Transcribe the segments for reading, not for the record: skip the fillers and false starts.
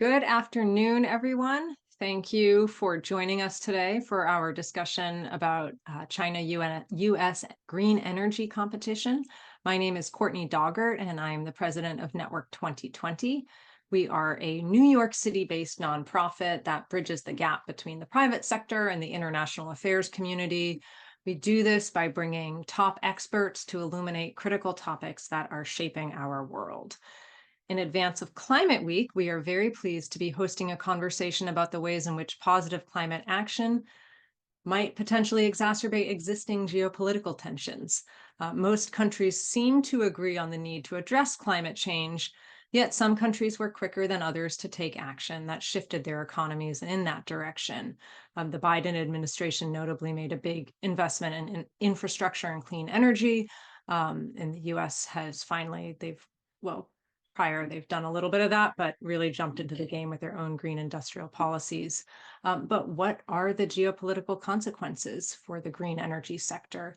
Good afternoon, everyone. Thank you for joining us today for our discussion about China U.S. green energy competition. My name is Courtney Doggart, and I'm the president of Network 2020. We are a New York City-based nonprofit that bridges the gap between the private sector and the international affairs community. We do this by bringing top experts to illuminate critical topics that are shaping our world. In advance of Climate Week, we are very pleased to be hosting a conversation about the ways in which positive climate action might potentially exacerbate existing geopolitical tensions. Most countries seem to agree on the need to address climate change, yet some countries were quicker than others to take action that shifted their economies in that direction. The Biden administration notably made a big investment in infrastructure and clean energy. And the U.S. has finally, they've done a little bit of that, but really jumped into the game with their own green industrial policies. But what are the geopolitical consequences for the green energy sector?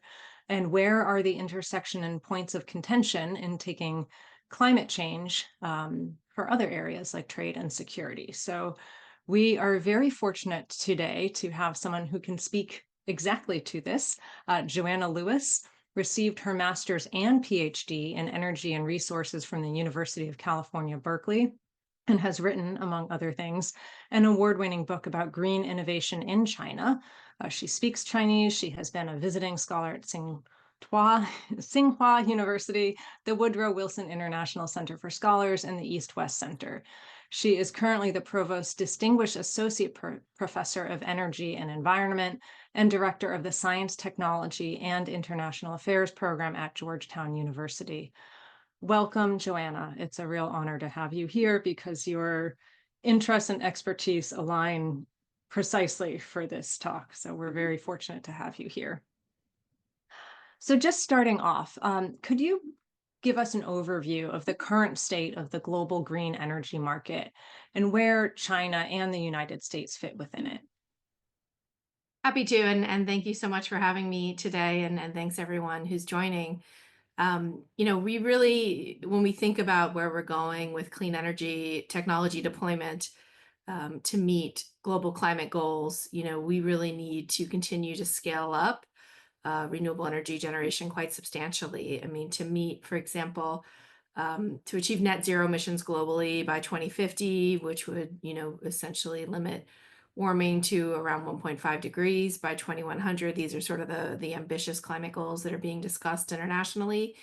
And where are the intersection and points of contention in taking climate change for other areas like trade and security? So we are very fortunate today to have someone who can speak exactly to this. Joanna Lewis received her master's and PhD in energy and resources from the University of California, Berkeley, and has written, among other things, an award-winning book about green innovation in China. She speaks Chinese. She has been a visiting scholar at Tsinghua University, the Woodrow Wilson International Center for Scholars, and the East-West Center. She is currently the Provost Distinguished Associate Professor of Energy and Environment and Director of the Science, Technology, and International Affairs Program at Georgetown University. Welcome, Joanna. It's a real honor to have you here because your interests and expertise align precisely for this talk. So we're very fortunate to have you here. So just starting off, could you give us an overview of the current state of the global green energy market and where China and the United States fit within it? Happy to, and thank you so much for having me today, and thanks everyone who's joining. We really, when we think about where we're going with clean energy technology deployment to meet global climate goals, we really need to continue to scale up renewable energy generation quite substantially. I mean, to meet, for example, to achieve net zero emissions globally by 2050, which would, essentially limit warming to around 1.5 degrees by 2100. These are sort of the ambitious climate goals that are being discussed internationally.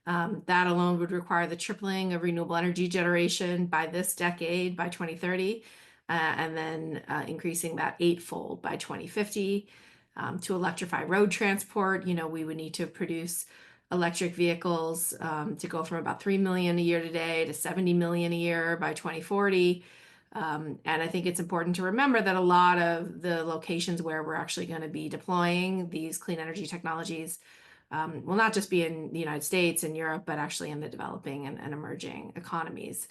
That alone would require the tripling of renewable energy generation by this decade, by 2030, and then increasing that eightfold by 2050. To electrify road transport, we would need to produce electric vehicles to go from about 3 million a year today to 70 million a year by 2040. And I think it's important to remember that a lot of the locations where we're actually going to be deploying these clean energy technologies will not just be in the United States and Europe, but actually in the developing and emerging economies.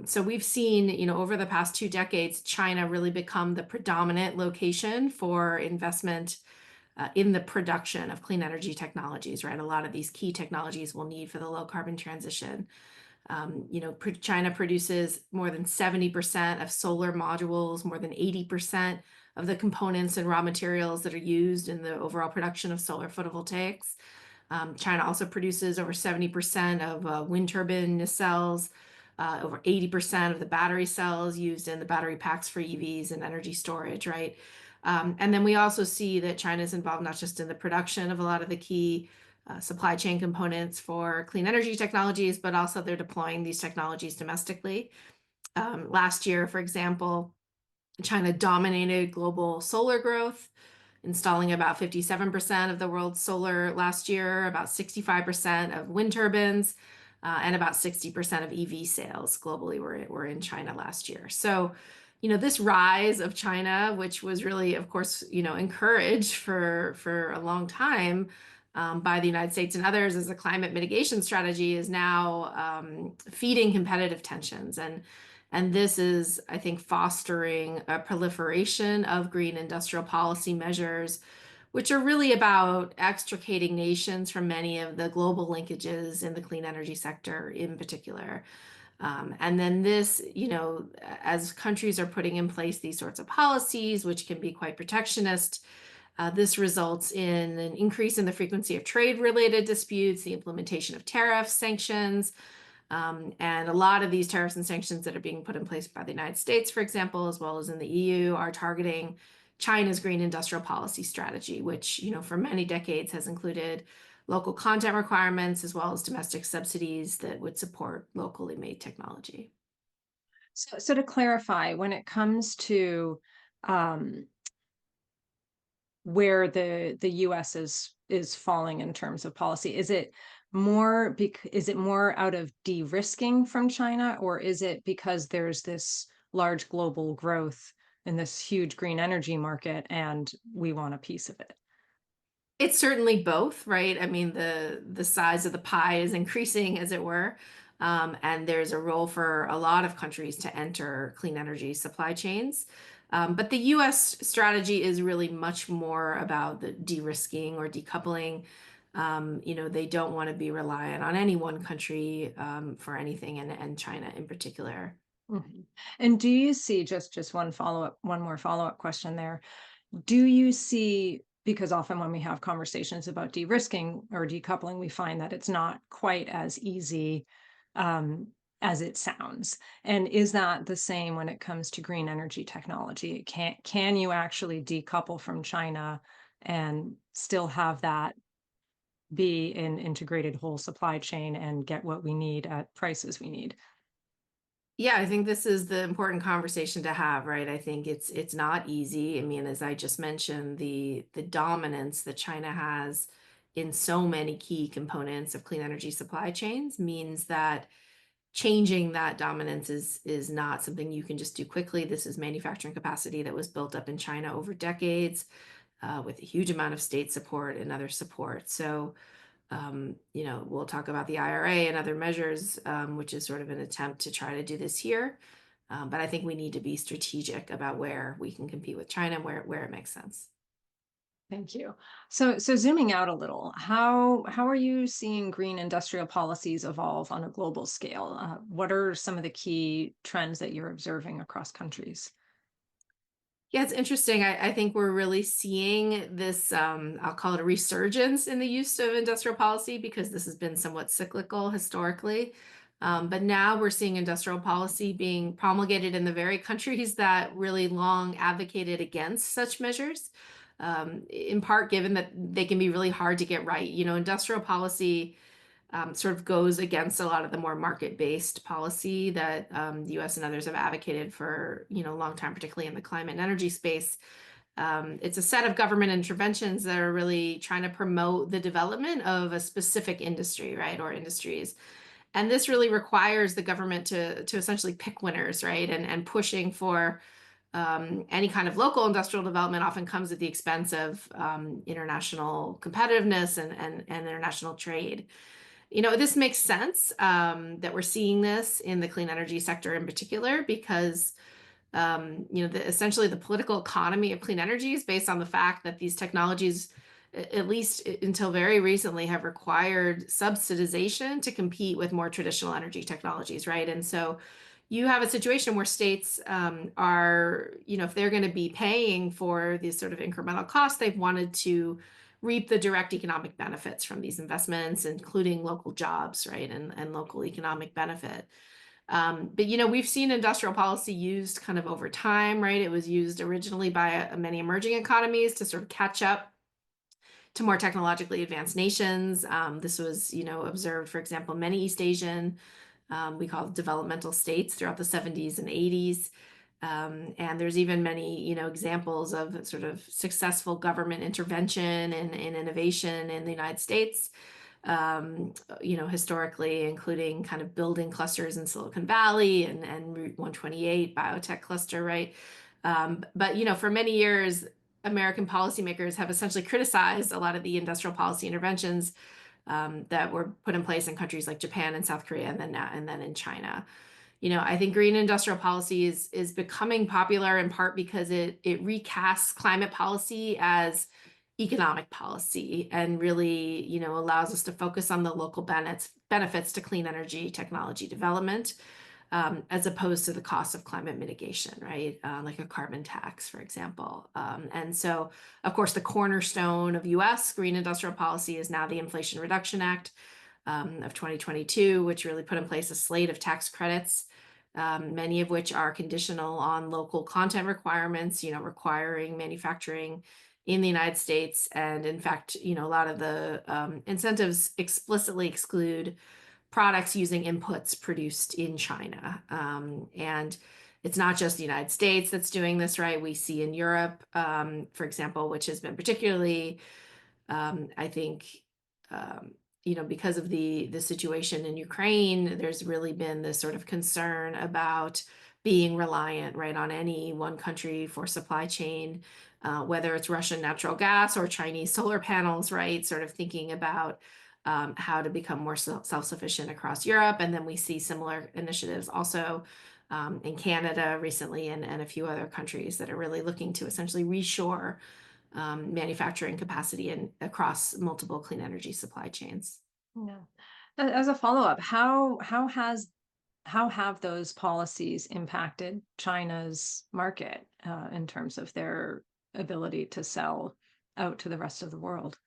So we've seen, over the past 2 decades, China really become the predominant location for investment in the production of clean energy technologies, right? A lot of these key technologies we'll need for the low carbon transition. China produces more than 70% of solar modules, more than 80% of the components and raw materials that are used in the overall production of solar photovoltaics. China also produces over 70% of wind turbine nacelles, over 80% of the battery cells used in the battery packs for EVs and energy storage, right? And then we also see that China is involved not just in the production of a lot of the key supply chain components for clean energy technologies, but also they're deploying these technologies domestically. Last year, for example, China dominated global solar growth, installing about 57% of the world's solar last year, about 65% of wind turbines, and about 60% of EV sales globally were in China last year. So, this rise of China, which was really, of course, encouraged for a long time by the United States and others as a climate mitigation strategy, is now feeding competitive tensions. And this is, I think, fostering a proliferation of green industrial policy measures, which are really about extricating nations from many of the global linkages in the clean energy sector in particular. And then this, as countries are putting in place these sorts of policies, which can be quite protectionist, this results in an increase in the frequency of trade-related disputes, the implementation of tariffs, sanctions, and a lot of these tariffs and sanctions that are being put in place by the United States, for example, as well as in the EU, are targeting China's green industrial policy strategy, which, for many decades has included local content requirements as well as domestic subsidies that would support locally made technology. So to clarify, when it comes to um, where the U.S. is falling in terms of policy, is it more out of de-risking from China, or is it because there's this large global growth in this huge green energy market and we want a piece of it? It's certainly both, right? I mean, the size of the pie is increasing, as it were, and there's a role for a lot of countries to enter clean energy supply chains. But the U.S. strategy is really much more about the de-risking or decoupling. They don't want to be reliant on any one country for anything, and China in particular. Mhm. And do you see, just one more follow-up question there. Do you see, because often when we have conversations about de-risking or decoupling, we find that it's not quite as easy um, as it sounds. And is that the same when it comes to green energy technology? Can you actually decouple from China and still have that be an integrated whole supply chain and get what we need at prices we need? Yeah, I think this is the important conversation to have, right? I think it's not easy. I mean, as I just mentioned, the dominance that China has in so many key components of clean energy supply chains means that changing that dominance is not something you can just do quickly. This is manufacturing capacity that was built up in China over decades, with a huge amount of state support and other support. So we'll talk about the IRA and other measures, which is sort of an attempt to try to do this here. But I think we need to be strategic about where we can compete with China and where it makes sense. Thank you. So zooming out a little, how are you seeing green industrial policies evolve on a global scale? What are some of the key trends that you're observing across countries? Yeah, it's interesting. I think we're really seeing this, I'll call it a resurgence in the use of industrial policy because this has been somewhat cyclical historically. But now we're seeing industrial policy being promulgated in the very countries that really long advocated against such measures, in part given that they can be really hard to get right. Industrial policy sort of goes against a lot of the more market-based policy that the U.S. and others have advocated for a long time, particularly in the climate and energy space. It's a set of government interventions that are really trying to promote the development of a specific industry, right, or industries. And this really requires the government to essentially pick winners, right, and pushing for any kind of local industrial development often comes at the expense of international competitiveness and international trade. This makes sense that we're seeing this in the clean energy sector in particular because, essentially the political economy of clean energy is based on the fact that these technologies, at least until very recently, have required subsidization to compete with more traditional energy technologies, right? And so you have a situation where states are, if they're going to be paying for these sort of incremental costs, they've wanted to reap the direct economic benefits from these investments, including local jobs, right, and local economic benefit. But we've seen industrial policy used kind of over time, right? It was used originally by many emerging economies to sort of catch up to more technologically advanced nations. This was, observed, for example, many East Asian, we call developmental states throughout the 70s and 80s. And there's even many, examples of sort of successful government intervention and innovation in the United States, historically, including kind of building clusters in Silicon Valley and Route 128 biotech cluster, right? But, for many years, American policymakers have essentially criticized a lot of the industrial policy interventions that were put in place in countries like Japan and South Korea, and then in China. I think green industrial policy is becoming popular in part because it recasts climate policy as economic policy and really, allows us to focus on the local benefits to clean energy technology development. as opposed to the cost of climate mitigation, right? Like a carbon tax, for example. And so, of course, the cornerstone of U.S. green industrial policy is now the Inflation Reduction Act of 2022, which really put in place a slate of tax credits, many of which are conditional on local content requirements, requiring manufacturing in the United States. And in fact, a lot of the incentives explicitly exclude products using inputs produced in China. And it's not just the United States that's doing this, right? We see in Europe, for example, which has been particularly, I think, because of the situation in Ukraine, there's really been this sort of concern about being reliant, right, on any one country for supply chain, whether it's Russian natural gas or Chinese solar panels, right? Sort of thinking about how to become more self-sufficient across Europe. And then we see similar initiatives also in Canada recently and a few other countries that are really looking to essentially reshore manufacturing capacity across multiple clean energy supply chains. Yeah. As a follow-up, how have those policies impacted China's market in terms of their ability to sell out to the rest of the world?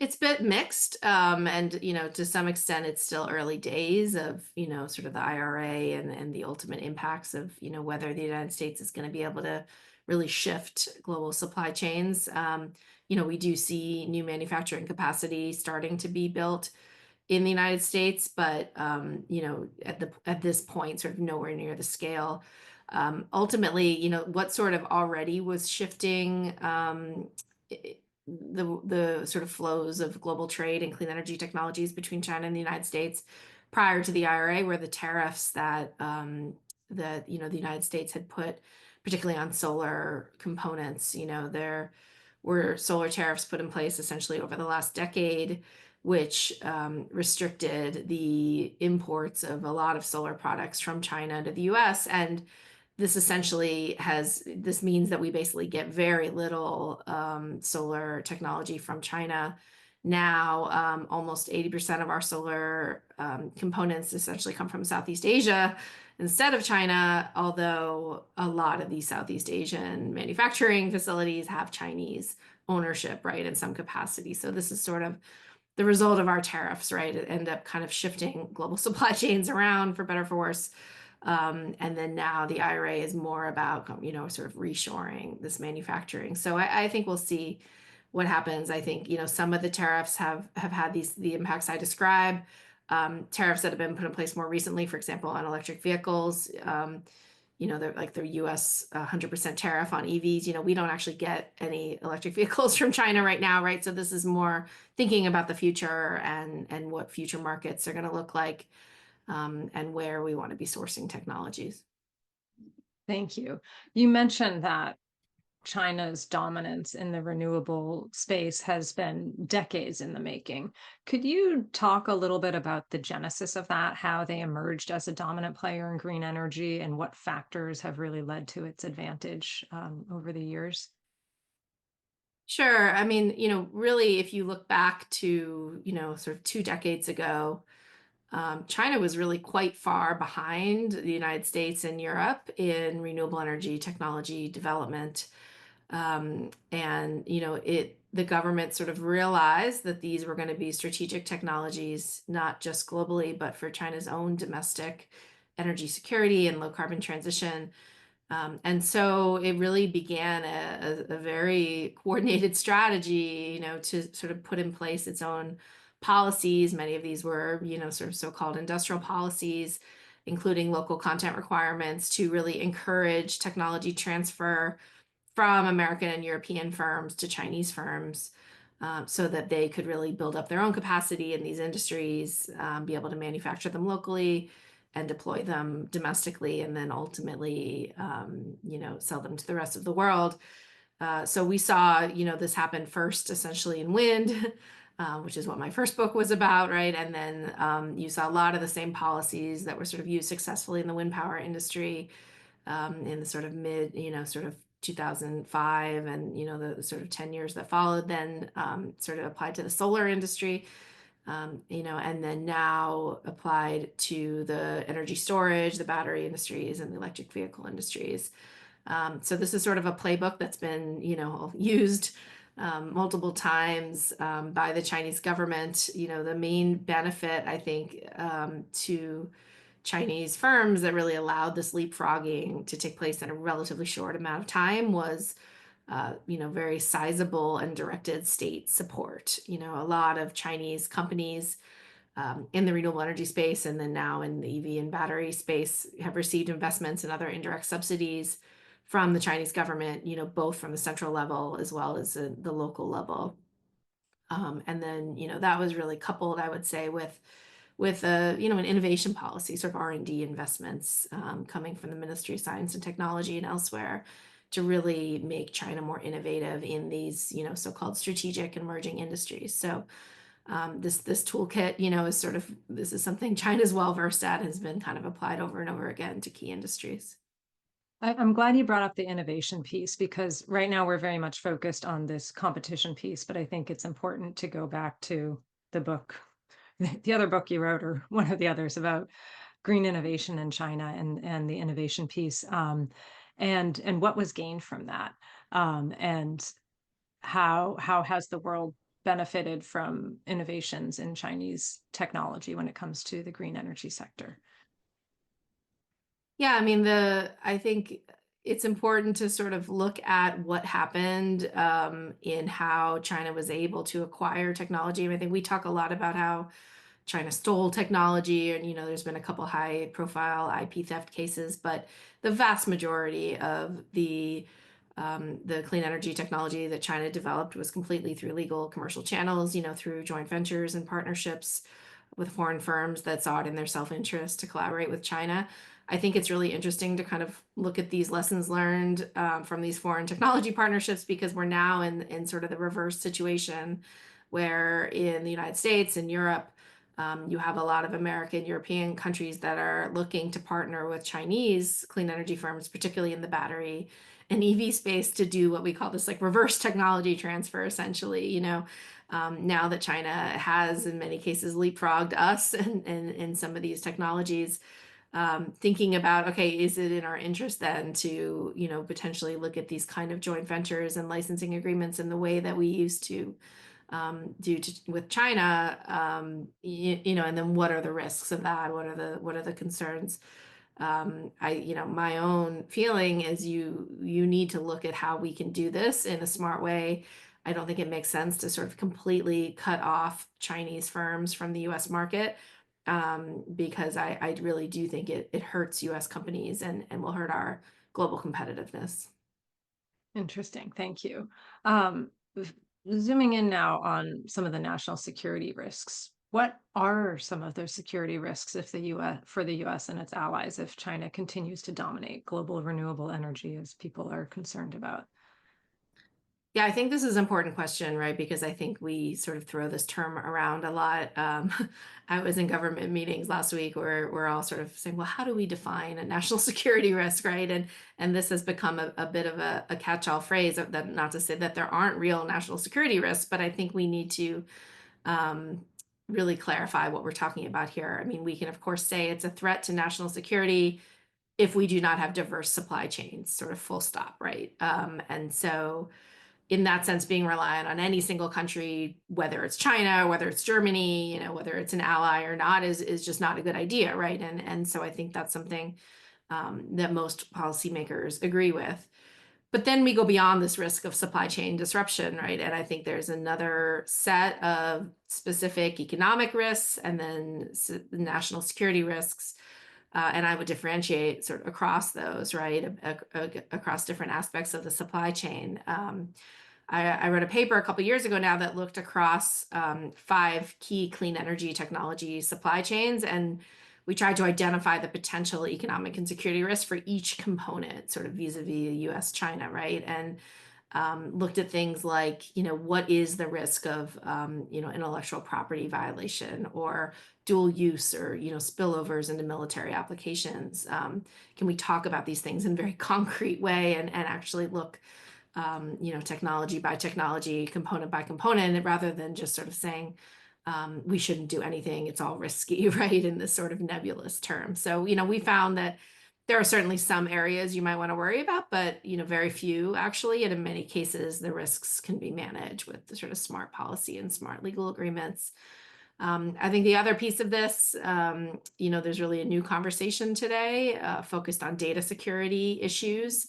It's a bit mixed, and to some extent, it's still early days of sort of the IRA and the ultimate impacts of whether the United States is going to be able to really shift global supply chains. We do see new manufacturing capacity starting to be built in the United States, but at this point, sort of nowhere near the scale. Ultimately, what sort of already was shifting the sort of flows of global trade and clean energy technologies between China and the United States prior to the IRA were the tariffs that the United States had put, particularly on solar components. There were solar tariffs put in place essentially over the last decade, which restricted the imports of a lot of solar products from China to the U.S. And this means that we basically get very little solar technology from China. Now, almost 80% of our solar components essentially come from Southeast Asia instead of China, although a lot of these Southeast Asian manufacturing facilities have Chinese ownership, right, in some capacity. So this is sort of the result of our tariffs, right? It end up kind of shifting global supply chains around for better or for worse. And then now the IRA is more about, sort of reshoring this manufacturing. So I think we'll see what happens. I think, some of the tariffs have had the impacts I describe. Tariffs that have been put in place more recently, for example, on electric vehicles, they're like the U.S. 100% tariff on EVs. We don't actually get any electric vehicles from China right now, right? So this is more thinking about the future and what future markets are going to look like, and where we want to be sourcing technologies. Thank you. You mentioned that China's dominance in the renewable space has been decades in the making. Could you talk a little bit about the genesis of that, how they emerged as a dominant player in green energy, and what factors have really led to its advantage over the years? Sure. I mean, really, if you look back to, sort of 2 decades ago, China was really quite far behind the United States and Europe in renewable energy technology development. And the government sort of realized that these were going to be strategic technologies, not just globally, but for China's own domestic energy security and low carbon transition. And so it really began a very coordinated strategy, to sort of put in place its own policies. Many of these were, sort of so-called industrial policies, including local content requirements to really encourage technology transfer from American and European firms to Chinese firms, so that they could really build up their own capacity in these industries, be able to manufacture them locally and deploy them domestically, and then ultimately, sell them to the rest of the world. So we saw, this happen first essentially in wind, which is what my first book was about, right? And then you saw a lot of the same policies that were sort of used successfully in the wind power industry in the sort of sort of 2005, and the sort of 10 years that followed then sort of applied to the solar industry. and then now applied to the energy storage, the battery industries, and the electric vehicle industries. So this is sort of a playbook that's been, used multiple times by the Chinese government. The main benefit, I think, to Chinese firms that really allowed this leapfrogging to take place in a relatively short amount of time was, very sizable and directed state support. A lot of Chinese companies in the renewable energy space and then now in the EV and battery space have received investments and other indirect subsidies from the Chinese government, both from the central level as well as the local level. And then, that was really coupled, I would say, with an innovation policy, sort of R&D investments coming from the Ministry of Science and Technology and elsewhere to really make China more innovative in these, so-called strategic emerging industries. So this toolkit, this is something China's well versed at, has been kind of applied over and over again to key industries. I'm glad you brought up the innovation piece, because right now we're very much focused on this competition piece, but I think it's important to go back to the book, the other book you wrote, or one of the others, about green innovation in China and the innovation piece, and what was gained from that, and how has the world benefited from innovations in Chinese technology when it comes to the green energy sector. Yeah, I mean, I think it's important to sort of look at what happened in how China was able to acquire technology. I think we talk a lot about how China stole technology, and there's been a couple high-profile IP theft cases, but the vast majority of the clean energy technology that China developed was completely through legal commercial channels, through joint ventures and partnerships with foreign firms that saw it in their self-interest to collaborate with China. I think it's really interesting to kind of look at these lessons learned from these foreign technology partnerships, because we're now in sort of the reverse situation where in the United States and Europe, you have a lot of American, European countries that are looking to partner with Chinese clean energy firms, particularly in the battery and EV space, to do what we call this like reverse technology transfer, essentially. Now that China has in many cases leapfrogged us and in some of these technologies, thinking about, okay, is it in our interest then to, potentially look at these kind of joint ventures and licensing agreements in the way that we used to with China, and then what are the risks of that? What are the concerns? My own feeling is you need to look at how we can do this in a smart way. I don't think it makes sense to sort of completely cut off Chinese firms from the U.S. market, because I really do think it hurts U.S. companies and will hurt our global competitiveness. Interesting. Thank you. Zooming in now on some of the national security risks. What are some of those security risks if for the U.S. and its allies if China continues to dominate global renewable energy, as people are concerned about? Yeah, I think this is an important question, right? Because I think we sort of throw this term around a lot. I was in government meetings last week where we're all sort of saying, well, how do we define a national security risk, right? And this has become a bit of a catch-all phrase. That, not to say that there aren't real national security risks, but I think we need to really clarify what we're talking about here. I mean, we can, of course, say it's a threat to national security if we do not have diverse supply chains, sort of full stop, right? And so in that sense, being reliant on any single country, whether it's China, whether it's Germany, whether it's an ally or not, is just not a good idea, right? And so I think that's something that most policymakers agree with. But then we go beyond this risk of supply chain disruption, right? And I think there's another set of specific economic risks and then national security risks. And I would differentiate sort of across those, right? Across different aspects of the supply chain. I wrote a paper a couple years ago now that looked across 5 key clean energy technology supply chains, and we tried to identify the potential economic and security risks for each component, sort of vis-a-vis U.S. China, right? And looked at things like, what is the risk of, intellectual property violation or dual use or, spillovers into military applications? Can we talk about these things in a very concrete way and actually look technology by technology, component by component, rather than just sort of saying, we shouldn't do anything. It's all risky, right? In this sort of nebulous term. So, we found that there are certainly some areas you might want to worry about, but, very few actually. And in many cases, the risks can be managed with the sort of smart policy and smart legal agreements. I think the other piece of this, there's really a new conversation today focused on data security issues,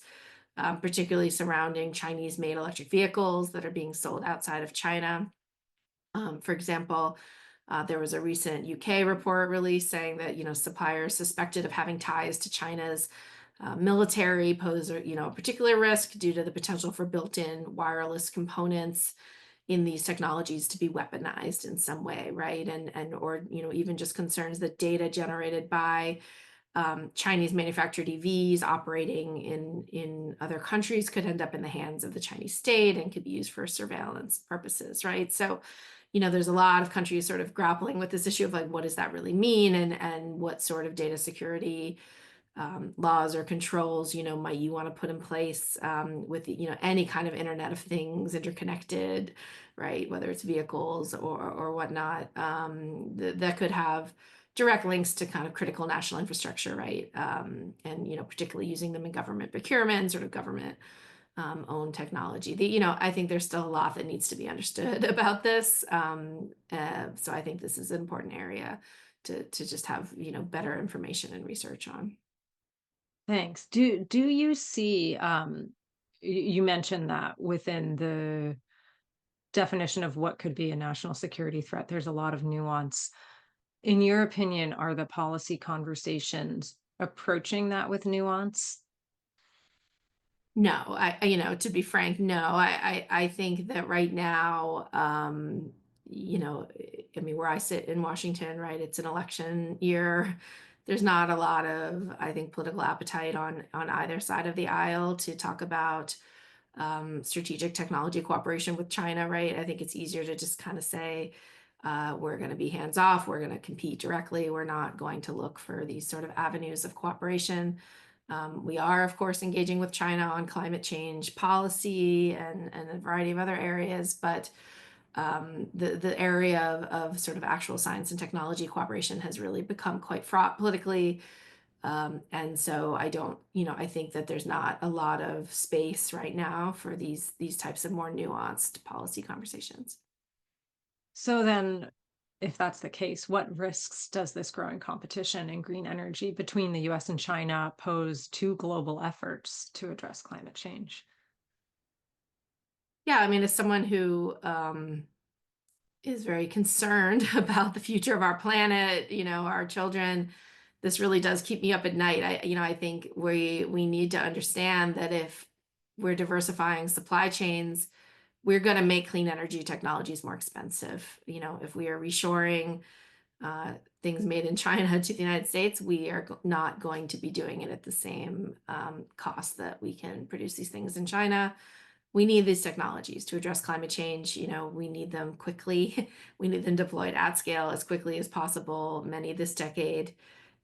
particularly surrounding Chinese-made electric vehicles that are being sold outside of China. For example, there was a recent UK report released saying that suppliers suspected of having ties to China's military pose a particular risk due to the potential for built-in wireless components in these technologies to be weaponized in some way, right? And or even just concerns that data generated by Chinese manufactured EVs operating in other countries could end up in the hands of the Chinese state and could be used for surveillance purposes, right? So, there's a lot of countries sort of grappling with this issue of like, what does that really mean, and what sort of data security laws or controls, might you want to put in place with, any kind of Internet of Things interconnected, right? Whether it's vehicles or whatnot, that could have direct links to kind of critical national infrastructure, right? And, particularly using them in government procurement, sort of government owned technology. I think there's still a lot that needs to be understood about this. So I think this is an important area to just have, better information and research on. Thanks. Do you see, you mentioned that within the definition of what could be a national security threat, there's a lot of nuance. In your opinion, are the policy conversations approaching that with nuance? No, to be frank, no. I think that right now, I mean, where I sit in Washington, right, it's an election year. There's not a lot of, I think, political appetite on either side of the aisle to talk about strategic technology cooperation with China, right? I think it's easier to just kind of say, we're going to be hands off, we're going to compete directly, we're not going to look for these sort of avenues of cooperation. We are, of course, engaging with China on climate change policy and a variety of other areas, but the area of sort of actual science and technology cooperation has really become quite fraught politically. And so I think that there's not a lot of space right now for these types of more nuanced policy conversations. So then, if that's the case, what risks does this growing competition in green energy between the US and China pose to global efforts to address climate change? Yeah, I mean, as someone who is very concerned about the future of our planet, our children, this really does keep me up at night. I think we need to understand that if we're diversifying supply chains, we're going to make clean energy technologies more expensive. If we are reshoring things made in China to the United States, we are not going to be doing it at the same cost that we can produce these things in China. We need these technologies to address climate change. We need them quickly. We need them deployed at scale as quickly as possible, many this decade.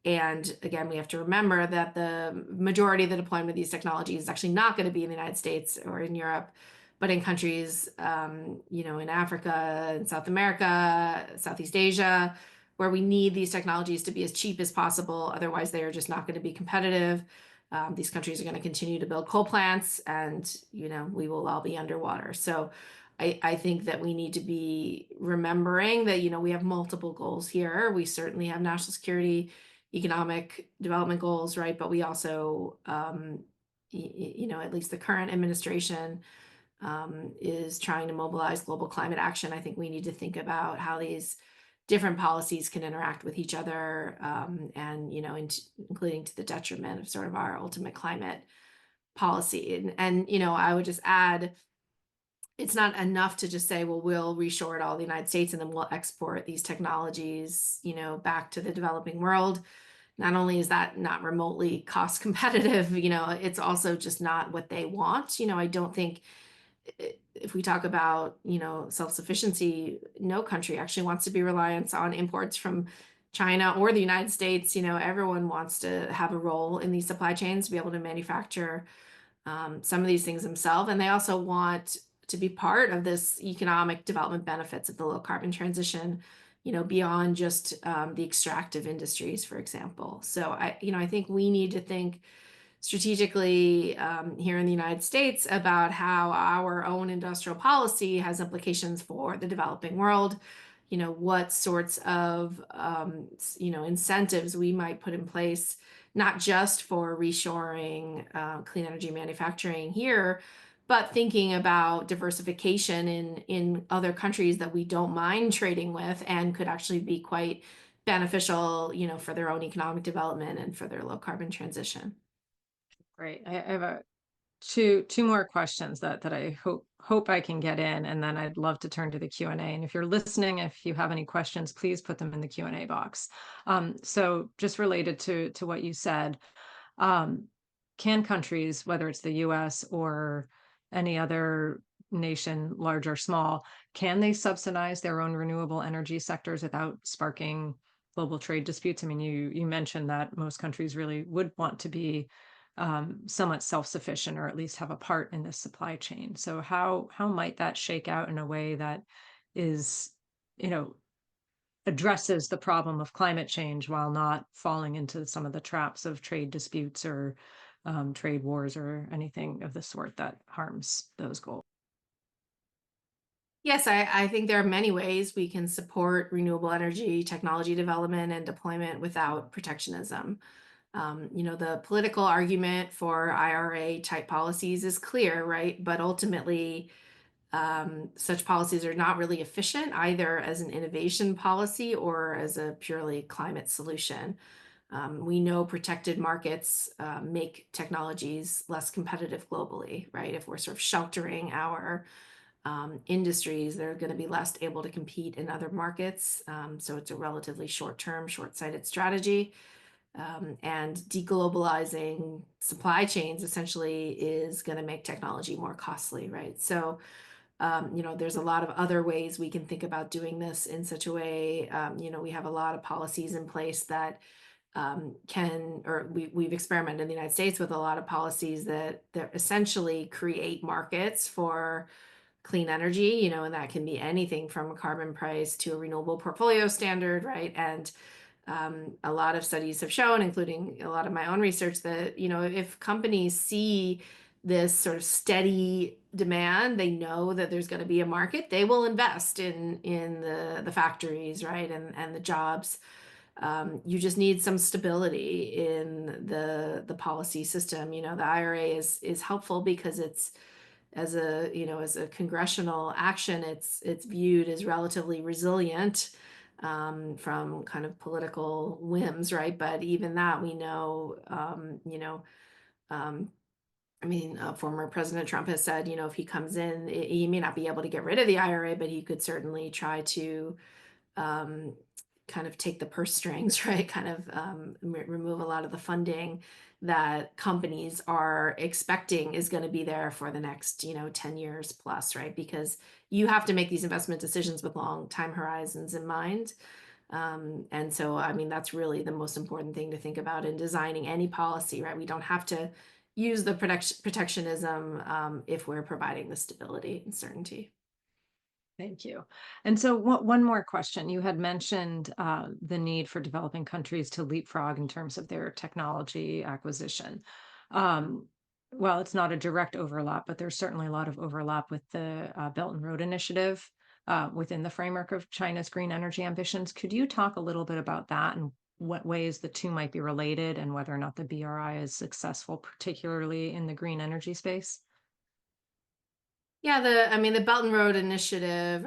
And again, we have to remember that the majority of the deployment of these technologies is actually not going to be in the United States or in Europe, but in countries, in Africa, in South America, Southeast Asia, where we need these technologies to be as cheap as possible. Otherwise, they are just not going to be competitive. These countries are going to continue to build coal plants, and we will all be underwater. So I think that we need to be remembering that we have multiple goals here. We certainly have national security, economic development goals, right? But we also, at least the current administration is trying to mobilize global climate action. I think we need to think about how these different policies can interact with each other, and including to the detriment of sort of our ultimate climate policy. And I would just add, it's not enough to just say, well, we'll reshore it all the United States and then we'll export these technologies, back to the developing world. Not only is that not remotely cost competitive, it's also just not what they want. I don't think if we talk about, self-sufficiency, no country actually wants to be reliant on imports from China or the United States. Everyone wants to have a role in these supply chains, to be able to manufacture some of these things themselves. And they also want to be part of this economic development benefits of the low carbon transition. beyond just the extractive industries, for example. So I think we need to think strategically here in the United States about how our own industrial policy has implications for the developing world. What sorts of incentives we might put in place, not just for reshoring clean energy manufacturing here, but thinking about diversification in other countries that we don't mind trading with and could actually be quite beneficial, for their own economic development and for their low carbon transition. Great. I have two more questions that I hope I can get in, and then I'd love to turn to the Q&A. And if you're listening, if you have any questions, please put them in the Q&A box. So just related to what you said, um, can countries, whether it's the U.S. or any other nation, large or small, can they subsidize their own renewable energy sectors without sparking global trade disputes? I mean, you mentioned that most countries really would want to be somewhat self-sufficient, or at least have a part in this supply chain. So how might that shake out in a way that is, you know, addresses the problem of climate change while not falling into some of the traps of trade disputes or trade wars or anything of the sort that harms those goals? Yes, I think there are many ways we can support renewable energy technology development and deployment without protectionism. The political argument for IRA type policies is clear, right? But ultimately, such policies are not really efficient either as an innovation policy or as a purely climate solution. We know protected markets make technologies less competitive globally, right? If we're sort of sheltering our industries, they're going to be less able to compete in other markets. So it's a relatively short-term, short-sighted strategy. And deglobalizing supply chains essentially is going to make technology more costly, right? So, there's a lot of other ways we can think about doing this in such a way. We have a lot of policies in place that we've experimented in the United States with a lot of policies that essentially create markets for clean energy, and that can be anything from a carbon price to a renewable portfolio standard, right? And a lot of studies have shown, including a lot of my own research, that if companies see this sort of steady demand, they know that there's going to be a market, they will invest in the factories, right, and the jobs. You just need some stability in the policy system. The IRA is helpful because it's as a congressional action, it's viewed as relatively resilient from kind of political whims, right? But even that, we know, former President Trump has said, if he comes in, he may not be able to get rid of the IRA, but he could certainly try to um, kind of take the purse strings, right? Kind of remove a lot of the funding that companies are expecting is going to be there for the next, 10 years plus, right? Because you have to make these investment decisions with long time horizons in mind. And so, that's really the most important thing to think about in designing any policy, right? We don't have to use the protectionism if we're providing the stability and certainty. Thank you. And so one more question. You had mentioned the need for developing countries to leapfrog in terms of their technology acquisition. Um, well, it's not a direct overlap, but there's certainly a lot of overlap with the Belt and Road Initiative within the framework of China's green energy ambitions. Could you talk a little bit about that and what ways the two might be related, and whether or not the BRI is successful, particularly in the green energy space? Yeah, the Belt and Road Initiative,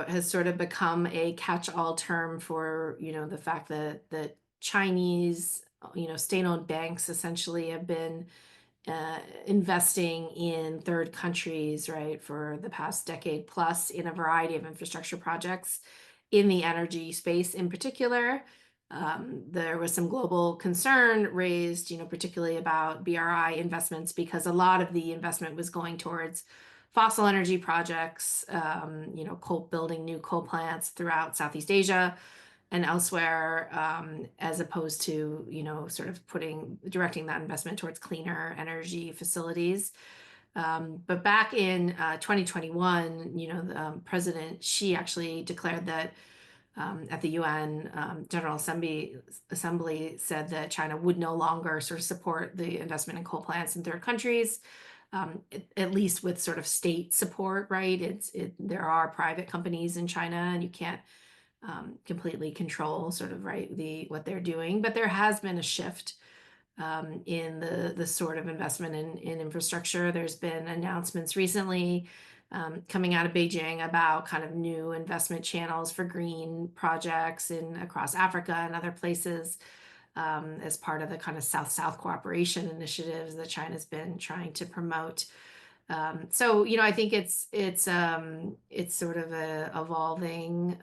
has sort of become a catch-all term for, the fact that Chinese, state-owned banks essentially have been investing in third countries, right, for the past decade plus in a variety of infrastructure projects in the energy space in particular. There was some global concern raised, particularly about BRI investments because a lot of the investment was going towards fossil energy projects, building new coal plants throughout Southeast Asia and elsewhere, as opposed to, sort of directing that investment towards cleaner energy facilities. But back in 2021, President Xi actually declared that at the UN General Assembly said that China would no longer sort of support the investment in coal plants in third countries, at least with sort of state support, right? There are private companies in China, and you can't completely control sort of what they're doing, but there has been a shift in the sort of investment in infrastructure. There's been announcements recently coming out of Beijing about kind of new investment channels for green projects across Africa and other places, as part of the kind of South-South cooperation initiatives that China's been trying to promote. So, I think it's sort of a evolving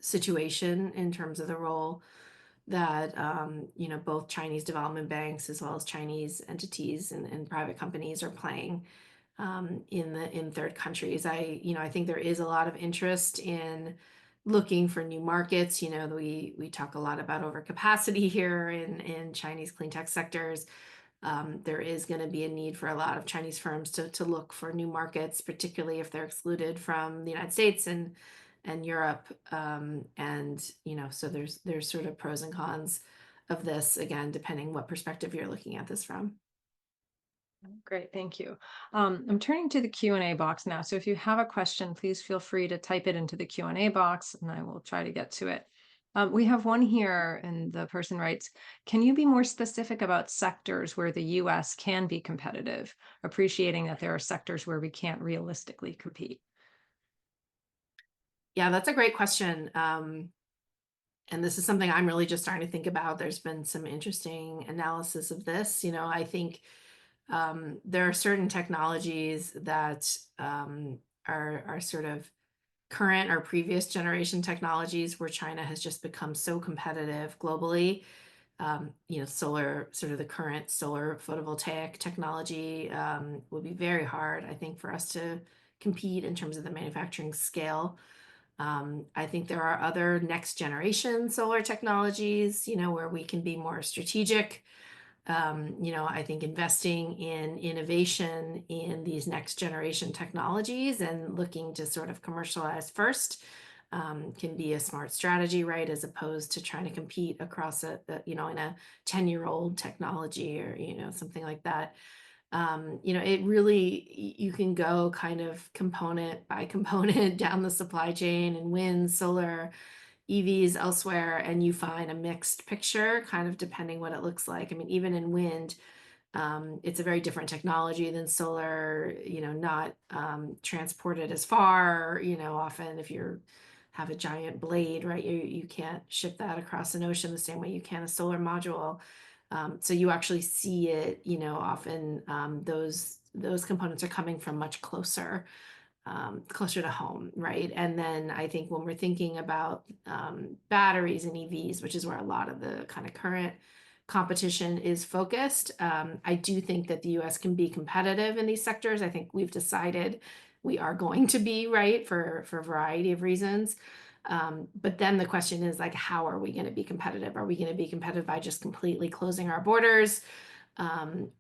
situation in terms of the role that both Chinese development banks as well as Chinese entities and private companies are playing in third countries. I think there is a lot of interest in looking for new markets. We talk a lot about overcapacity here in Chinese clean tech sectors. There is going to be a need for a lot of Chinese firms to look for new markets, particularly if they're excluded from the United States and Europe. So there's sort of pros and cons of this, again, depending what perspective you're looking at this from. Great, thank you. I'm turning to the Q&A box now. So if you have a question, please feel free to type it into the Q&A box and I will try to get to it. We have one here, and the person writes, can you be more specific about sectors where the U.S. can be competitive, appreciating that there are sectors where we can't realistically compete? Yeah, that's a great question. And this is something I'm really just starting to think about. There's been some interesting analysis of this. I think there are certain technologies that are sort of current or previous generation technologies where China has just become so competitive globally. Solar, sort of the current solar photovoltaic technology would be very hard, I think, for us to compete in terms of the manufacturing scale. I think there are other next generation solar technologies, where we can be more strategic. I think investing in innovation in these next generation technologies and looking to sort of commercialize first can be a smart strategy, right? As opposed to trying to compete across in a 10-year-old technology or, something like that. It really, you can go kind of component by component down the supply chain and wind, solar, EVs elsewhere, and you find a mixed picture, kind of depending what it looks like. I mean, even in wind, it's a very different technology than solar, not transported as far, often if you have a giant blade, right, you can't ship that across an ocean the same way you can a solar module. So you actually see it, often those components are coming from much closer to home, right? And then I think when we're thinking about batteries and EVs, which is where a lot of the kind of current competition is focused, I do think that the U.S. can be competitive in these sectors. I think we've decided we are going to be, right, for a variety of reasons. But then the question is, like, how are we going to be competitive? Are we going to be competitive by just completely closing our borders?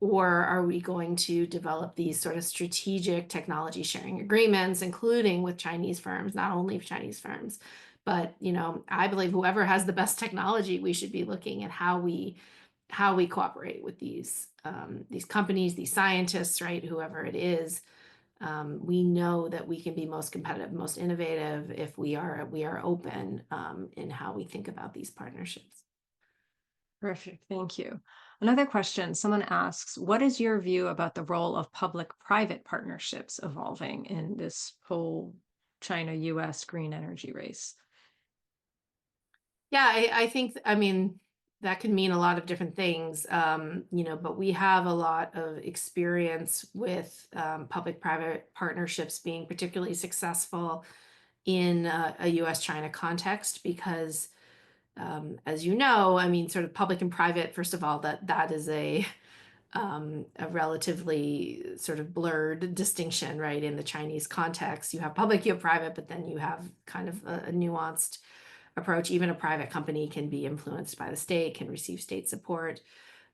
Or are we going to develop these sort of strategic technology sharing agreements, including with Chinese firms, not only Chinese firms, but, I believe whoever has the best technology, we should be looking at how we cooperate with these companies, these scientists, right? Whoever it is. We know that we can be most competitive, most innovative if we are open in how we think about these partnerships. Perfect, thank you. Another question, someone asks, what is your view about the role of public-private partnerships evolving in this whole China-U.S. green energy race? Yeah, I think, that can mean a lot of different things, but we have a lot of experience with public-private partnerships being particularly successful in a U.S.-China context because, as you know, sort of public and private, first of all, that is a relatively sort of blurred distinction, right? In the Chinese context, you have public, you have private, but then you have kind of a nuanced approach. Even a private company can be influenced by the state, can receive state support.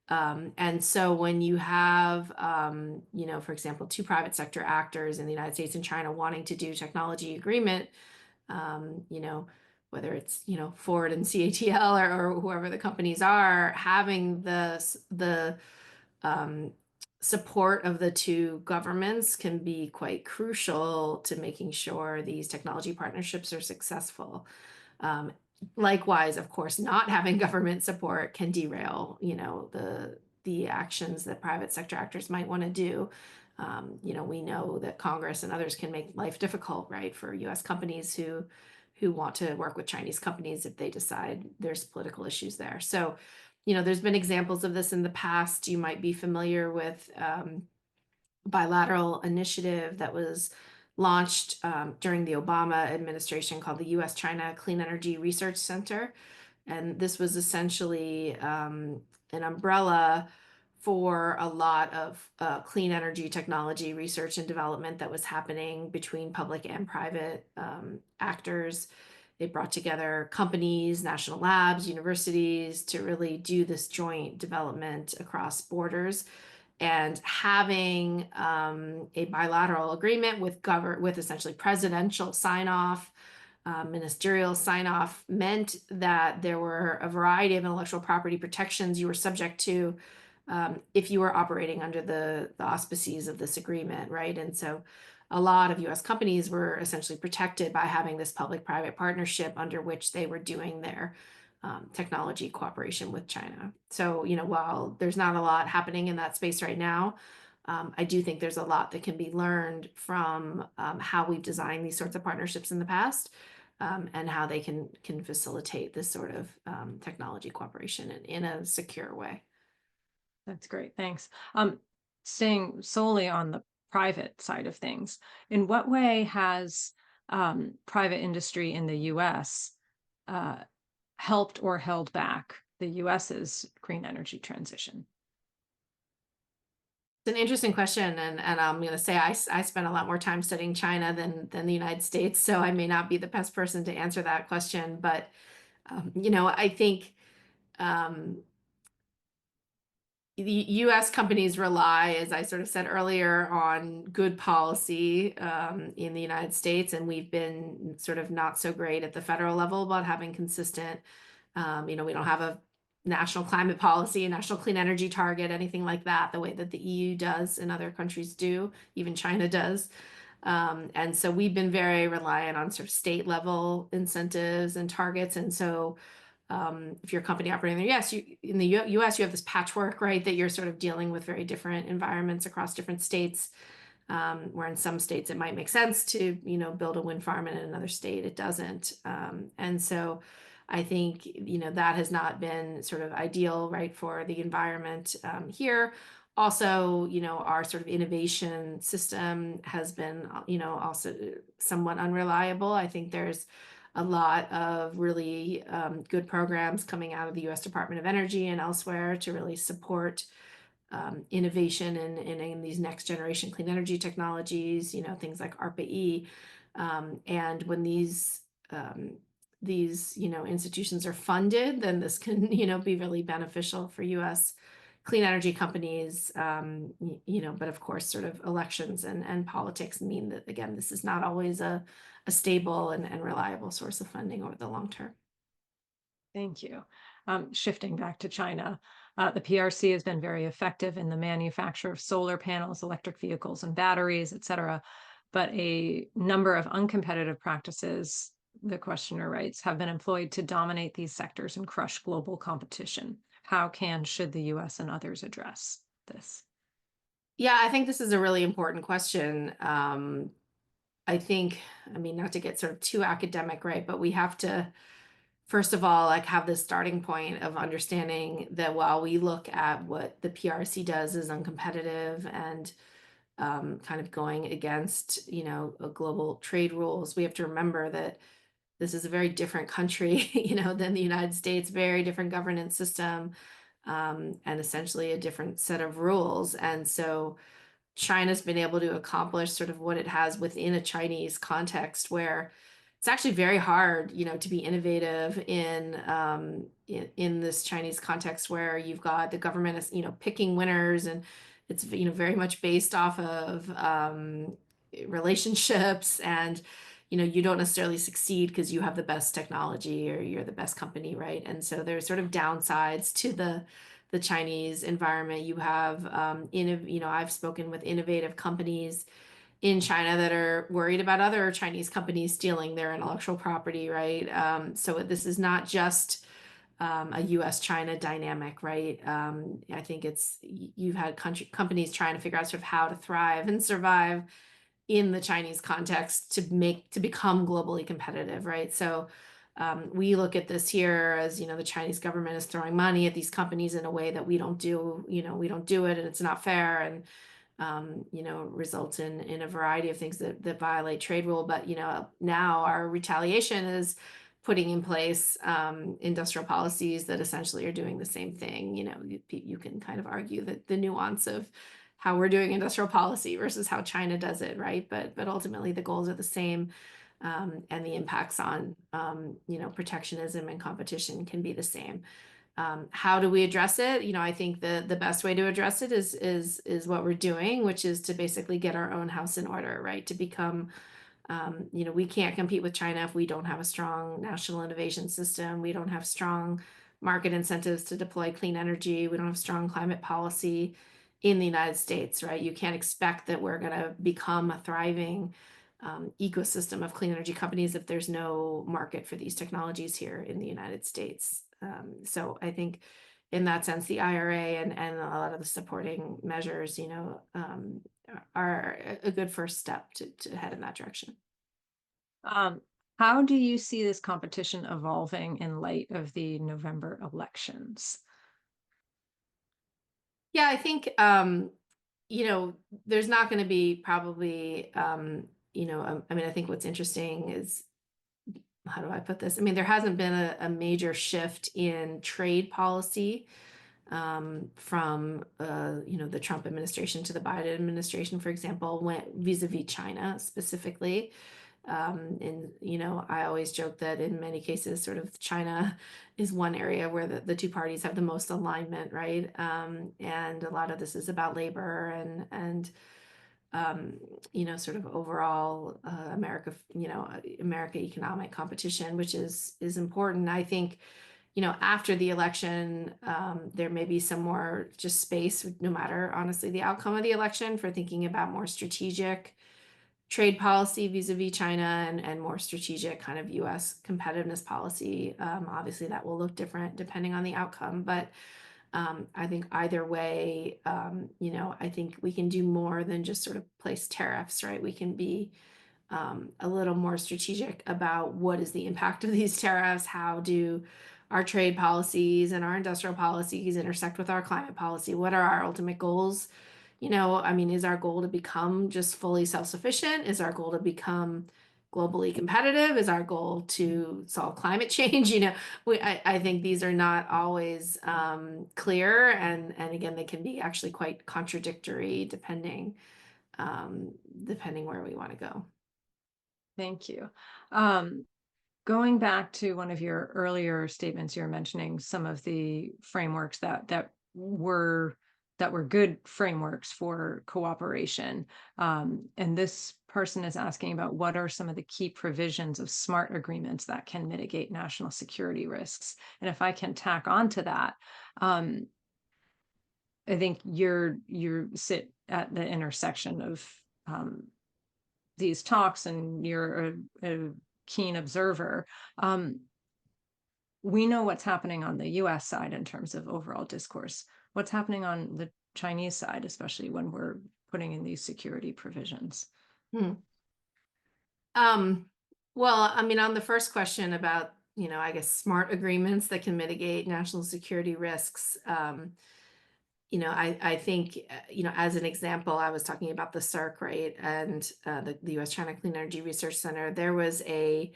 And so when you have, for example, two private sector actors in the United States and China wanting to do technology agreement you know, whether it's, Ford and CATL or whoever the companies are, having the um, support of the two governments can be quite crucial to making sure these technology partnerships are successful. Um, Likewise, of course, not having government support can derail, the actions that private sector actors might want to do. We know that Congress and others can make life difficult, right, for U.S. companies who want to work with Chinese companies if they decide there's political issues there. So, there's been examples of this in the past. You might be familiar with bilateral initiative that was launched during the Obama administration called the U.S. China Clean Energy Research Center. And this was essentially an umbrella for a lot of clean energy technology research and development that was happening between public and private actors. It brought together companies, national labs, universities to really do this joint development across borders. And having a bilateral agreement with essentially presidential sign off, ministerial sign off, meant that there were a variety of intellectual property protections you were subject to if you were operating under the auspices of this agreement, right? And so a lot of US companies were essentially protected by having this public-private partnership under which they were doing their technology cooperation with China. So, while there's not a lot happening in that space right now, I do think there's a lot that can be learned from how we've designed these sorts of partnerships in the past, and how they can facilitate this sort of technology cooperation in a secure way. That's great. Thanks. Staying solely on the private side of things, in what way has private industry in the U.S. Uh, helped or held back the U.S.'s green energy transition? It's an interesting question, and I'm going to say I spent a lot more time studying China than the United States, so I may not be the best person to answer that question. But I think the U.S. companies rely, as I sort of said earlier, on good policy in the United States, and we've been sort of not so great at the federal level about having consistent. We don't have a national climate policy, a national clean energy target, anything like that, the way that the EU does and other countries do, even China does. And so we've been very reliant on sort of state level incentives and targets. And so if you're a company operating in the US, in the US, you have this patchwork, right, that you're sort of dealing with very different environments across different states, where in some states it might make sense to, build a wind farm, and in another state it doesn't. And so I think, that has not been sort of ideal, right, for the environment here. Also, our sort of innovation system has been, also somewhat unreliable. I think there's a lot of really good programs coming out of the U.S. Department of Energy and elsewhere to really support innovation in these next generation clean energy technologies, things like ARPA-E. And when these institutions are funded, then this can be really beneficial for U.S. clean energy companies. But of course, sort of elections and politics mean that, again, this is not always a stable and reliable source of funding over the long term. Thank you. Shifting back to China, the PRC has been very effective in the manufacture of solar panels, electric vehicles, and batteries, et cetera. But a number of uncompetitive practices, the questioner writes, have been employed to dominate these sectors and crush global competition. How should the U.S. and others address this? Yeah, I think this is a really important question. I think, not to get sort of too academic, right, but we have to, first of all, like, have this starting point of understanding that while we look at what the PRC does is uncompetitive and kind of going against, global trade rules, we have to remember that this is a very different country, than the United States, very different governance system, and essentially a different set of rules. And so China's been able to accomplish sort of what it has within a Chinese context, where it's actually very hard, to be innovative in this Chinese context where you've got the government is, picking winners, and it's, very much based off of relationships, and you don't necessarily succeed because you have the best technology or you're the best company, right? And so there's sort of downsides to the Chinese environment. You have, I've spoken with innovative companies in China that are worried about other Chinese companies stealing their intellectual property, right? So this is not just a U.S.-China dynamic, right? I think you've had companies trying to figure out sort of how to thrive and survive in the Chinese context to become globally competitive, right? So we look at this here as, the Chinese government is throwing money at these companies in a way that we don't do, we don't do it, and it's not fair, and results in a variety of things that violate trade rule. But, now our retaliation is putting in place industrial policies that essentially are doing the same thing. You can kind of argue that the nuance of how we're doing industrial policy versus how China does it, right? But ultimately the goals are the same, and the impacts on protectionism and competition can be the same. How do we address it? I think the best way to address it is what we're doing, which is to basically get our own house in order, right? To become, we can't compete with China if we don't have a strong national innovation system. We don't have strong market incentives to deploy clean energy. We don't have strong climate policy in the United States, right? You can't expect that we're going to become a thriving ecosystem of clean energy companies if there's no market for these technologies here in the United States. So I think in that sense, the IRA and a lot of the supporting measures, are a good first step to head in that direction. How do you see this competition evolving in light of the November elections? Yeah, I think, there's not going to be probably, I think what's interesting is, how do I put this? There hasn't been a major shift in trade policy from the Trump administration to the Biden administration, for example, went vis-a-vis China specifically. And I always joke that in many cases, sort of China is one area where the two parties have the most alignment, right? And a lot of this is about labor and sort of overall America economic competition, which is important. I think, after the election, there may be some more just space, no matter honestly the outcome of the election, for thinking about more strategic trade policy vis-a-vis China and more strategic kind of U.S. competitiveness policy. Obviously, that will look different depending on the outcome, but I think either way, I think we can do more than just sort of place tariffs, right? We can be a little more strategic about what is the impact of these tariffs. How do our trade policies and our industrial policies intersect with our climate policy? What are our ultimate goals? Is our goal to become just fully self-sufficient? Is our goal to become globally competitive? Is our goal to solve climate change? I think these are not always clear, and again, they can be actually quite contradictory depending where we want to go. Thank you. Going back to one of your earlier statements, you're mentioning some of the frameworks that were good frameworks for cooperation. And this person is asking about what are some of the key provisions of SMART agreements that can mitigate national security risks. And if I can tack onto that, I think you sit at the intersection of these talks, and you're a keen observer. We know what's happening on the U.S. side in terms of overall discourse. What's happening on the Chinese side, especially when we're putting in these security provisions? Well, on the first question about, I guess, SMART agreements that can mitigate national security risks, I think, as an example, I was talking about the CERC, right? And the U.S.-China Clean Energy Research Center. There was a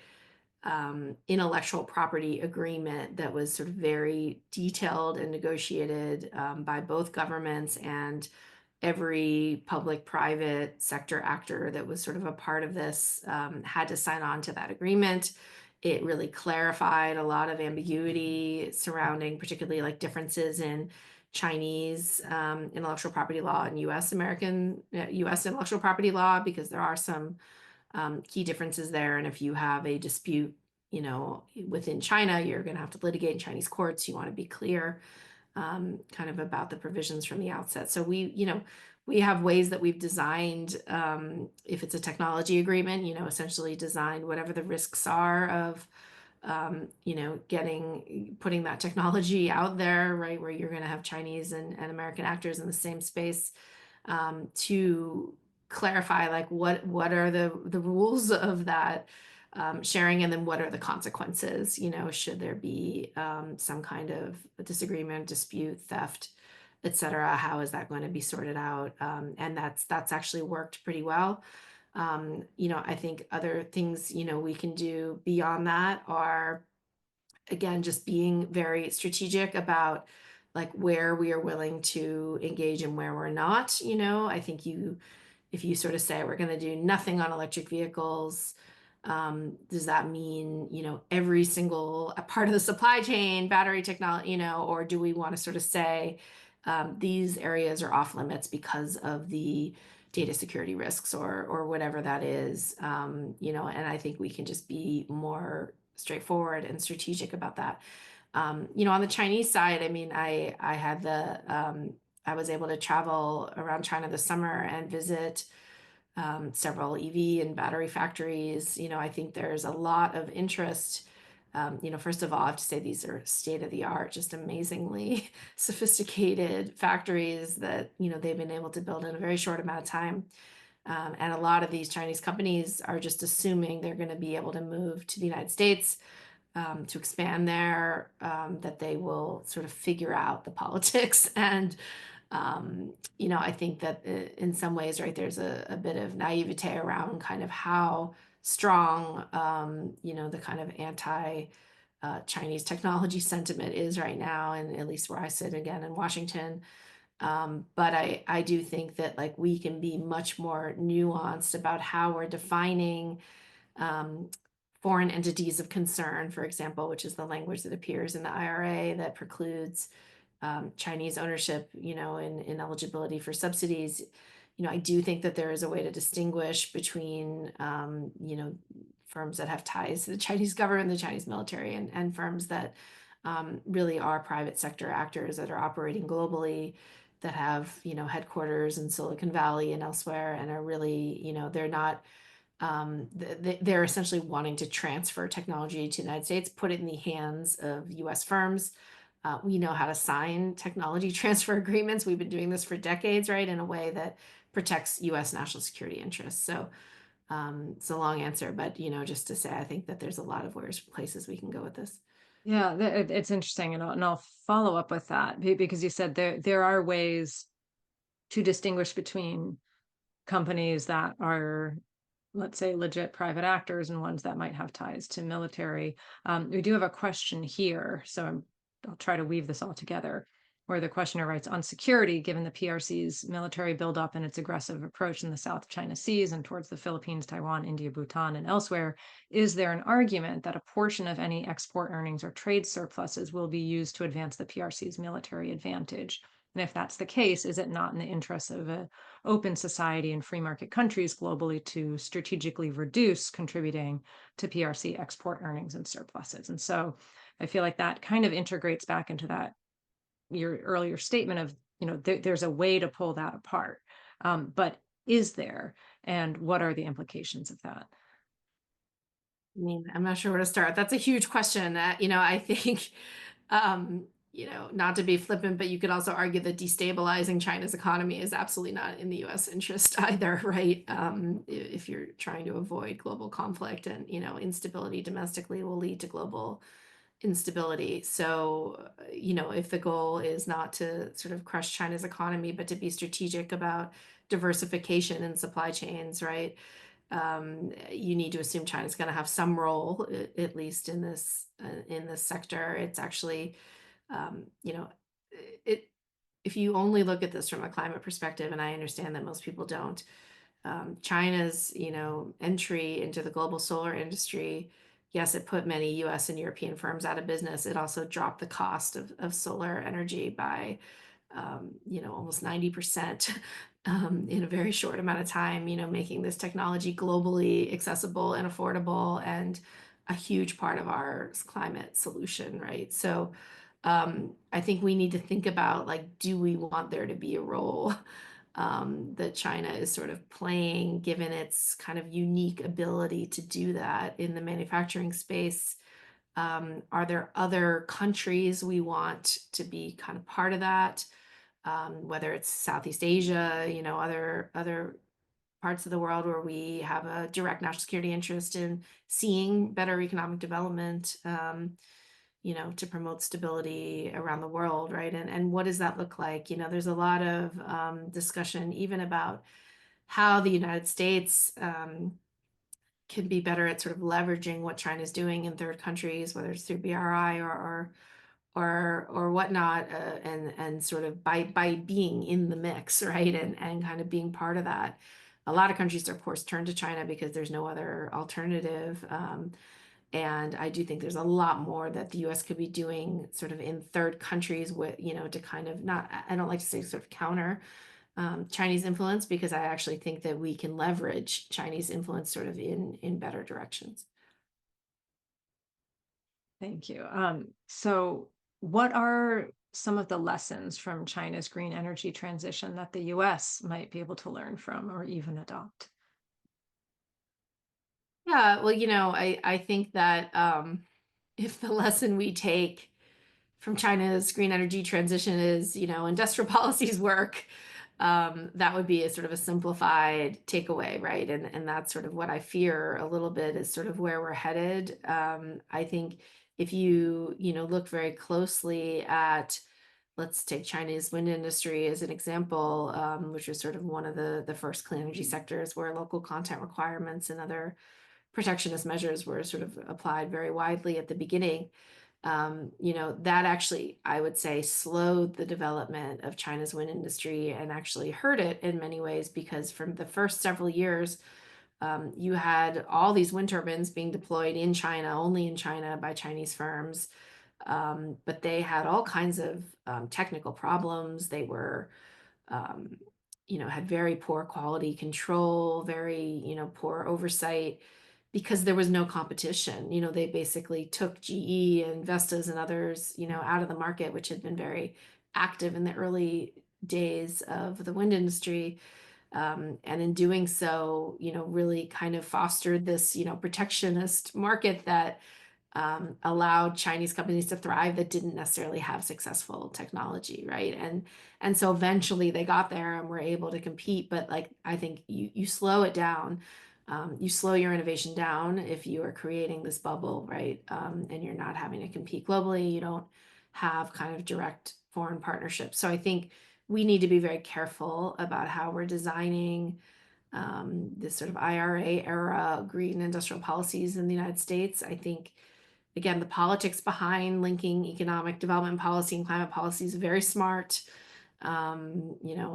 intellectual property agreement that was sort of very detailed and negotiated by both governments, and every public-private sector actor that was sort of a part of this had to sign on to that agreement. It really clarified a lot of ambiguity surrounding particularly like differences in Chinese intellectual property law and U.S. intellectual property law, because there are some key differences there. And if you have a dispute, within China, you're going to have to litigate in Chinese courts. You want to be clear, kind of about the provisions from the outset. So we have ways that we've designed, if it's a technology agreement, essentially designed whatever the risks are of, putting that technology out there, right, where you're going to have Chinese and American actors in the same space, to clarify like what are the rules of that sharing, and then what are the consequences, should there be some kind of disagreement, dispute, theft, etc. How is that going to be sorted out? And that's actually worked pretty well. I think other things, we can do beyond that are, again, just being very strategic about like where we are willing to engage and where we're not. I think if you sort of say we're going to do nothing on electric vehicles, does that mean, every single part of the supply chain, battery technology, or do we want to sort of say these areas are off limits because of the data security risks or whatever that is, and I think we can just be more straightforward and strategic about that. On the Chinese side, I mean, I was able to travel around China this summer and visit several EV and battery factories. I think there's a lot of interest. First of all, I have to say these are state of the art, just amazingly sophisticated factories that, they've been able to build in a very short amount of time. And a lot of these Chinese companies are just assuming they're going to be able to move to the United States to expand there, that they will sort of figure out the politics. And I think that in some ways, right, there's a bit of naivete around kind of how strong, the kind of anti Chinese technology sentiment is right now, and at least where I sit again in Washington. But I do think that like we can be much more nuanced about how we're defining foreign entities of concern, for example, which is the language that appears in the IRA that precludes Chinese ownership, in eligibility for subsidies. I do think that there is a way to distinguish between, firms that have ties to the Chinese government, the Chinese military, and firms that really are private sector actors that are operating globally, that have, headquarters in Silicon Valley and elsewhere, and are really, they're not, they're essentially wanting to transfer technology to the United States, put it in the hands of U.S. firms. We know how to sign technology transfer agreements. We've been doing this for decades, right, in a way that protects U.S. national security interests. So it's a long answer, but just to say, I think that there's a lot of places we can go with this. Yeah, it's interesting, and I'll follow up with that because you said there are ways to distinguish between companies that are, let's say, legit private actors and ones that might have ties to military. We do have a question here, so I'll try to weave this all together, where the questioner writes, on security, given the PRC's military buildup and its aggressive approach in the South China Seas and towards the Philippines, Taiwan, India, Bhutan, and elsewhere, is there an argument that a portion of any export earnings or trade surpluses will be used to advance the PRC's military advantage? And if that's the case, is it not in the interest of an open society and free market countries globally to strategically reduce contributing to PRC export earnings and surpluses? And so I feel like that kind of integrates back into that your earlier statement of, there's a way to pull that apart. But is there, and what are the implications of that? I mean, I'm not sure where to start. That's a huge question. I think, not to be flippant, but you could also argue that destabilizing China's economy is absolutely not in the U.S. interest either, right? If you're trying to avoid global conflict, and, instability domestically will lead to global instability. So, if the goal is not to sort of crush China's economy, but to be strategic about diversification in supply chains, right? You need to assume China's going to have some role, at least in this sector. It's actually, it if you only look at this from a climate perspective, and I understand that most people don't, China's entry into the global solar industry, yes, it put many U.S. and European firms out of business. It also dropped the cost of solar energy by almost 90%. in a very short amount of time, making this technology globally accessible and affordable and a huge part of our climate solution, right? So I think we need to think about, like, do we want there to be a role that China is sort of playing, given its kind of unique ability to do that in the manufacturing space? Are there other countries we want to be kind of part of that? Whether it's Southeast Asia, other parts of the world where we have a direct national security interest in seeing better economic development, to promote stability around the world, right? And what does that look like? There's a lot of discussion even about how the United States can be better at sort of leveraging what China's doing in third countries, whether it's through BRI or whatnot, and sort of by being in the mix, right, and kind of being part of that. A lot of countries, of course, turn to China because there's no other alternative. And I do think there's a lot more that the U.S. could be doing sort of in third countries with, to kind of not, I don't like to say sort of counter Chinese influence, because I actually think that we can leverage Chinese influence sort of in better directions. Thank you. So what are some of the lessons from China's green energy transition that the US might be able to learn from or even adopt? Yeah, well, I think that if the lesson we take from China's green energy transition is, industrial policies work, that would be a sort of a simplified takeaway, right? And that's sort of what I fear a little bit, is sort of where we're headed. I think if you look very closely at, let's take China's wind industry as an example, which was sort of one of the first clean energy sectors where local content requirements and other protectionist measures were sort of applied very widely at the beginning. That actually, I would say, slowed the development of China's wind industry and actually hurt it in many ways, because from the first several years, you had all these wind turbines being deployed in China, only in China by Chinese firms. But they had all kinds of technical problems. They were had very poor quality control, very, poor oversight, because there was no competition. They basically took GE and Vestas and others, out of the market, which had been very active in the early days of the wind industry. And in doing so, really kind of fostered this, protectionist market that allowed Chinese companies to thrive that didn't necessarily have successful technology, right? And so eventually they got there and were able to compete. But, like, I think you slow it down, you slow your innovation down if you are creating this bubble, right? And you're not having to compete globally. You don't have kind of direct foreign partnerships. So I think we need to be very careful about how we're designing this sort of IRA era green industrial policies in the United States. I think, again, the politics behind linking economic development policy and climate policy is very smart.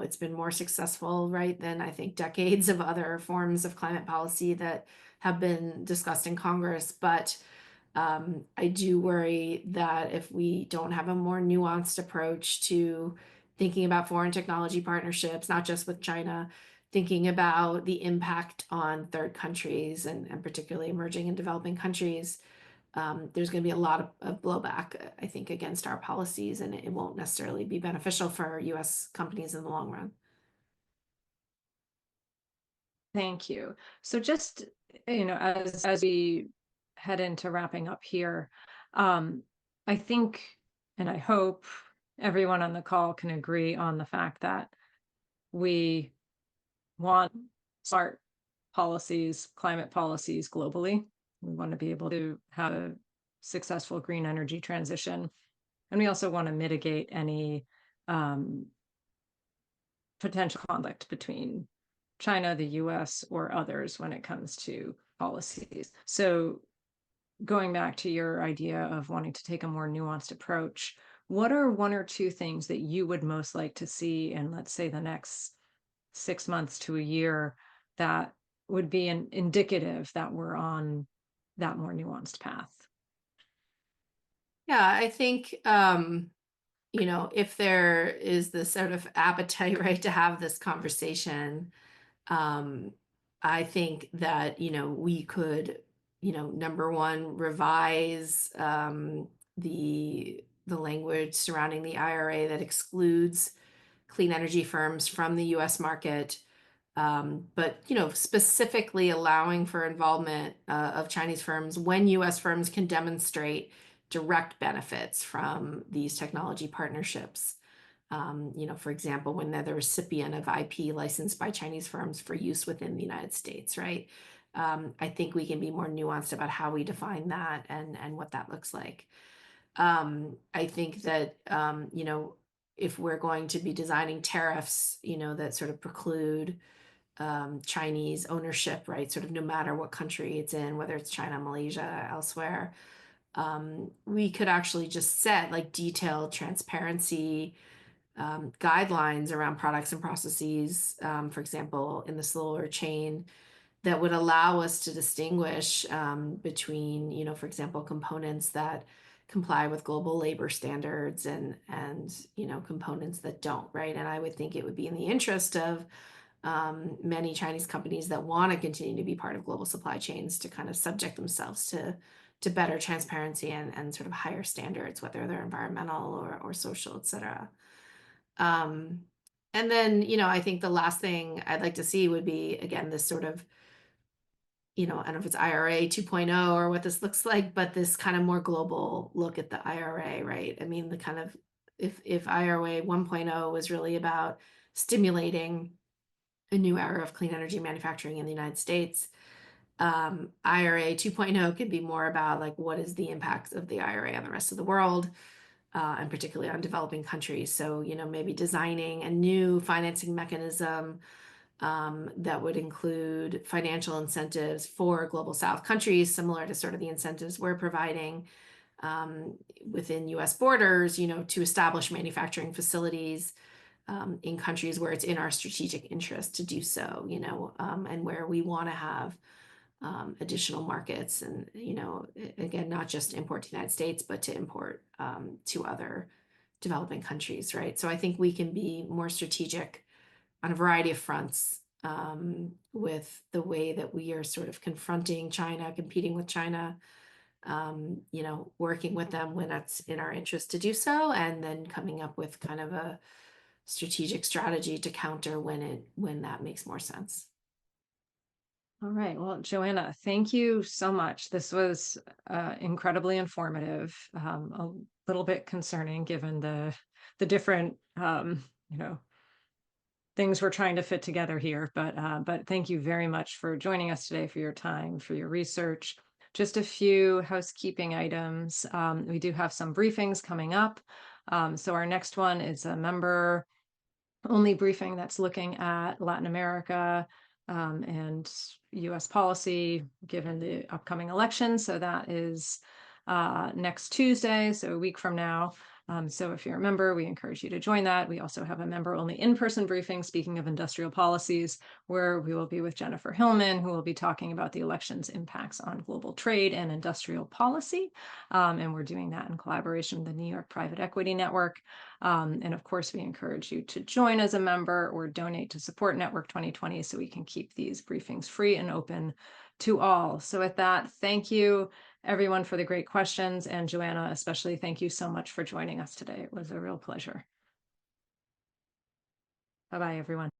It's been more successful, right, than I think decades of other forms of climate policy that have been discussed in Congress. But I do worry that if we don't have a more nuanced approach to thinking about foreign technology partnerships, not just with China, thinking about the impact on third countries and particularly emerging and developing countries, there's going to be a lot of blowback, I think, against our policies, and it won't necessarily be beneficial for U.S. companies in the long run. Thank you. So just, as we head into wrapping up here, I think, and I hope everyone on the call can agree on the fact that we want smart policies, climate policies globally. We want to be able to have a successful green energy transition. And we also want to mitigate any potential conflict between China, the US, or others when it comes to policies. So going back to your idea of wanting to take a more nuanced approach, what are one or two things that you would most like to see in, let's say, the next 6 months to a year that would be an indicative that we're on that more nuanced path? Yeah, I think if there is this sort of appetite, right, to have this conversation, um, I think that, we could, number one, revise the language surrounding the IRA that excludes clean energy firms from the US market, but specifically allowing for involvement of Chinese firms when US firms can demonstrate direct benefits from these technology partnerships. For example, when they're the recipient of IP licensed by Chinese firms for use within the United States, right? I think we can be more nuanced about how we define that and what that looks like. I think that, if we're going to be designing tariffs, that sort of preclude Chinese ownership, right? Sort of no matter what country it's in, whether it's China, Malaysia, elsewhere, we could actually just set like detailed transparency guidelines around products and processes, for example, in the solar chain, that would allow us to distinguish between, for example, components that comply with global labor standards and components that don't, right? And I would think it would be in the interest of many Chinese companies that want to continue to be part of global supply chains to kind of subject themselves to better transparency and sort of higher standards, whether they're environmental or social, et cetera. Um, and then, I think the last thing I'd like to see would be, again, this sort of, I don't know if it's IRA 2.0 or what this looks like, but this kind of more global look at the IRA, right? I mean, the kind of, if IRA 1.0 was really about stimulating a new era of clean energy manufacturing in the United States, IRA 2.0 could be more about like, what is the impact of the IRA on the rest of the world? And particularly on developing countries. So, maybe designing a new financing mechanism that would include financial incentives for global South countries, similar to sort of the incentives we're providing within US borders, to establish manufacturing facilities in countries where it's in our strategic interest to do so, and where we want to have additional markets and, again, not just import to the United States, but to import to other developing countries, right? So I think we can be more strategic on a variety of fronts with the way that we are sort of confronting China, competing with China, working with them when it's in our interest to do so, and then coming up with kind of a strategic strategy to counter when that makes more sense. All right. Well, Joanna, thank you so much. This was incredibly informative, a little bit concerning given the different things we're trying to fit together here. But thank you very much for joining us today, for your time, for your research. Just a few housekeeping items. We do have some briefings coming up. So our next one is a member only briefing that's looking at Latin America and U.S. policy given the upcoming election. So that is next Tuesday, so a week from now. So if you're a member, we encourage you to join that. We also have a member only in-person briefing, speaking of industrial policies, where we will be with Jennifer Hillman, who will be talking about the election's impacts on global trade and industrial policy. And we're doing that in collaboration with the New York Private Equity Network. And of course, we encourage you to join as a member or donate to support Network 2020 so we can keep these briefings free and open to all. So with that, thank you everyone for the great questions. And Joanna, especially, thank you so much for joining us today. It was a real pleasure. Bye-bye, everyone.